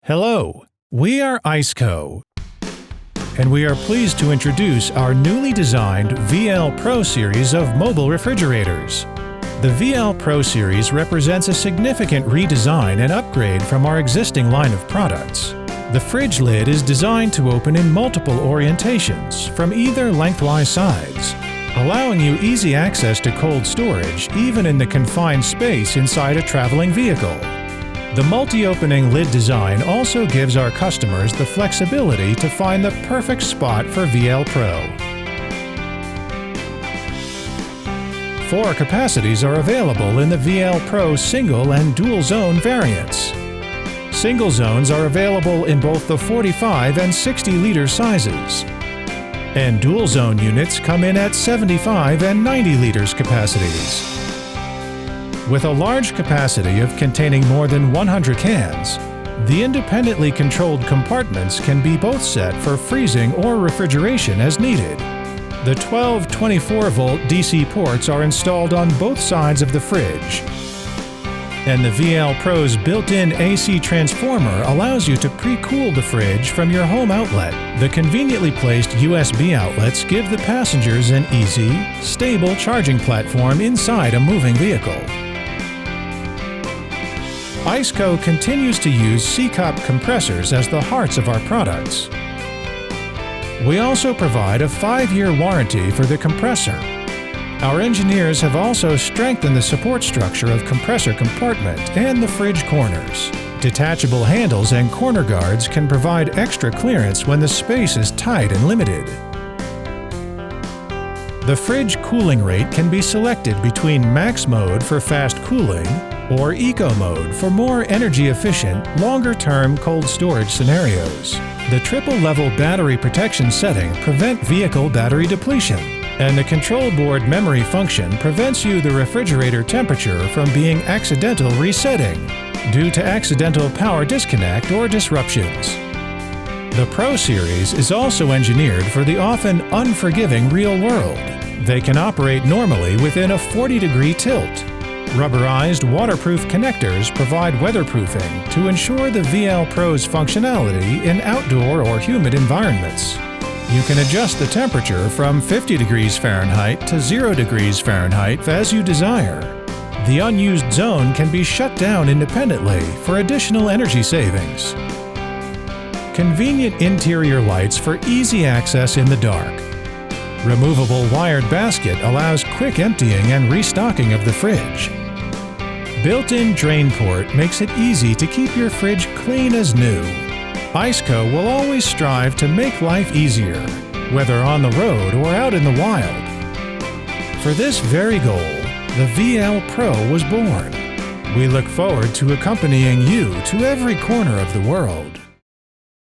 Hello, we are ICECO, and we are pleased to introduce our newly designed VLPro series of mobile refrigerators. The VLPro series represents a significant redesign and upgrade from our existing line of products. The fridge lid is designed to open in multiple orientations from either lengthwise sides, allowing you easy access to cold storage even in the confined space inside a traveling vehicle. The multi-opening lid design also gives our customers the flexibility to find the perfect spot for VLPro. 4 capacities are available in the VLPro Single and Dual Zone variants. Single zones are available in both the 45 and 60-liter sizes, and dual zone units come in at 75 and 90 liters capacities. With a large capacity of containing more than 100 cans, the independently controlled compartments can be both set for freezing or refrigeration as needed. The 12 24-volt DC ports are installed on both sides of the fridge, and the VLPro's built-in AC transformer allows you to pre-cool the fridge from your home outlet. The conveniently placed USB outlets give the passengers an easy, stable charging platform inside a moving vehicle. ICECO continues to use Secop compressors as the hearts of our products. We also provide a 5-year warranty for the compressor. Our engineers have also strengthened the support structure of compressor compartment and the fridge corners. Detachable handles and corner guards can provide extra clearance when the space is tight and limited. The fridge cooling rate can be selected between max mode for fast cooling or eco mode for more energy-efficient, longer-term cold storage scenarios. The triple-level battery protection setting prevents vehicle battery depletion, and the control board memory function prevents the refrigerator temperature from being accidental resetting due to accidental power disconnect or disruptions. The Pro Series is also engineered for the often unforgiving real world. They can operate normally within a 40-degree tilt. Rubberized waterproof connectors provide weatherproofing to ensure the VLPro's functionality in outdoor or humid environments. You can adjust the temperature from 50 degrees Fahrenheit to 0 degrees Fahrenheit as you desire. The unused zone can be shut down independently for additional energy savings. Convenient interior lights for easy access in the dark. Removable wired basket allows quick emptying and restocking of the fridge. Built-in drain port makes it easy to keep your fridge clean as new. ICECO will always strive to make life easier, whether on the road or out in the wild. For this very goal, the VLPro was born. We look forward to accompanying you to every corner of the world.